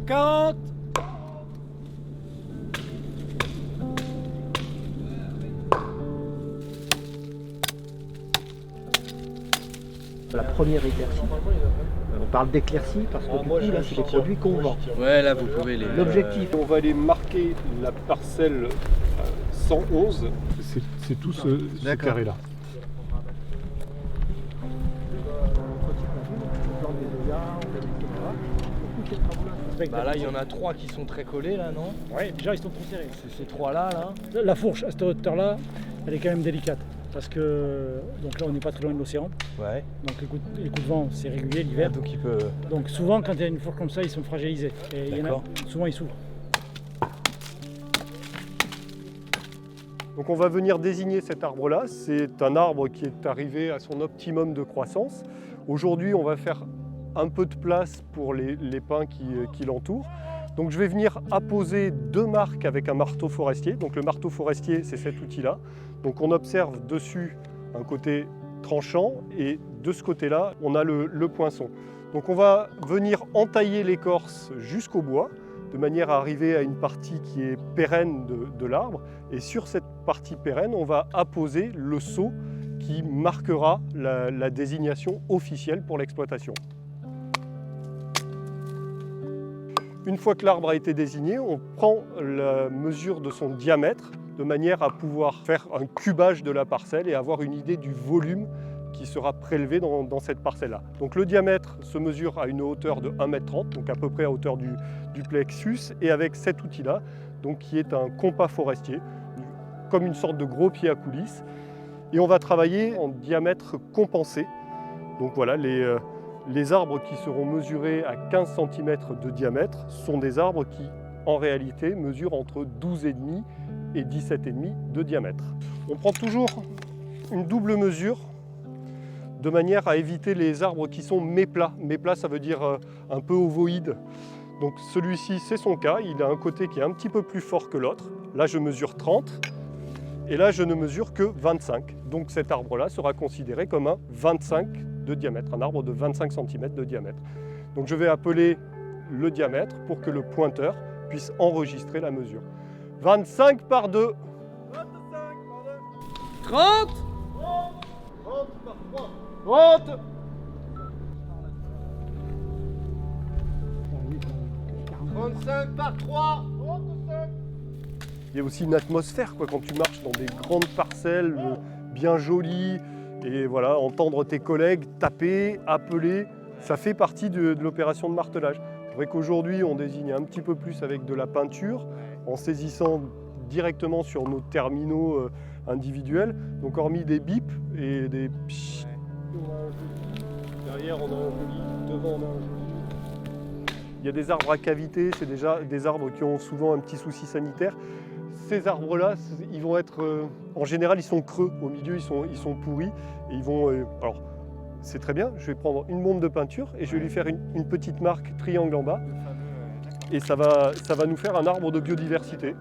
50. La première éclaircie, on parle d'éclaircie parce que du coup là c'est des produits qu'on vend. Ouais, là vous pouvez les... L'objectif, On va aller marquer la parcelle 111. C'est tout ce carré-là. Bah là il y en a 3 qui sont très collés là, non? Ouais, déjà ils sont trop serrés. Ces 3 là, là. La fourche à cette hauteur-là, elle est quand même délicate. Parce que donc là on n'est pas très loin de l'océan. Ouais. Donc les coups de vent c'est régulier l'hiver. Donc il peut... Donc souvent quand il y a une fourche comme ça, ils sont fragilisés. Et il y en a, souvent ils s'ouvrent. Donc on va venir désigner cet arbre-là. C'est un arbre qui est arrivé à son optimum de croissance. Aujourd'hui, on va faire un peu de place pour les pins qui l'entourent. Donc je vais venir apposer 2 marques avec un marteau forestier. Donc le marteau forestier, c'est cet outil-là. Donc on observe dessus un côté tranchant et de ce côté-là, on a le poinçon. Donc on va venir entailler l'écorce jusqu'au bois, de manière à arriver à une partie qui est pérenne de l'arbre. Et sur cette partie pérenne, on va apposer le sceau qui marquera la désignation officielle pour l'exploitation. Une fois que l'arbre a été désigné, on prend la mesure de son diamètre de manière à pouvoir faire un cubage de la parcelle et avoir une idée du volume qui sera prélevé dans cette parcelle-là. Donc le diamètre se mesure à une hauteur de 1,30 m, donc à peu près à hauteur du plexus, et avec cet outil-là, donc qui est un compas forestier, comme une sorte de gros pied à coulisse. Et on va travailler en diamètre compensé. Donc voilà, les arbres qui seront mesurés à 15 cm de diamètre sont des arbres qui, en réalité, mesurent entre 12,5 et 17,5 de diamètre. On prend toujours une double mesure de manière à éviter les arbres qui sont méplats. Méplats, ça veut dire un peu ovoïde. Donc celui-ci, c'est son cas. Il a un côté qui est un petit peu plus fort que l'autre. Là, je mesure 30 et là, je ne mesure que 25. Donc cet arbre-là sera considéré comme un 25 de diamètre, un arbre de 25 cm de diamètre. Donc je vais appeler le diamètre pour que le pointeur puisse enregistrer la mesure. 25 par 2. 30. 30 par 3. 30. Par 3. Il y a aussi une atmosphère quand tu marches dans des grandes parcelles bien jolies et voilà, entendre tes collègues taper, appeler, ça fait partie de l'opération de martelage. C'est vrai qu'aujourd'hui on désigne un petit peu plus avec de la peinture en saisissant directement sur nos terminaux individuels. Donc hormis des bips et des pshhh, derrière on a un joli, devant on a un joli. Il y a des arbres à cavité, c'est déjà des arbres qui ont souvent un petit souci sanitaire. Ces arbres-là, ils vont être, en général, ils sont creux. Au milieu, ils sont pourris. Et ils vont, alors, c'est très bien. Je vais prendre une bombe de peinture et je vais lui faire une petite marque triangle en bas. Et ça va nous faire un arbre de biodiversité.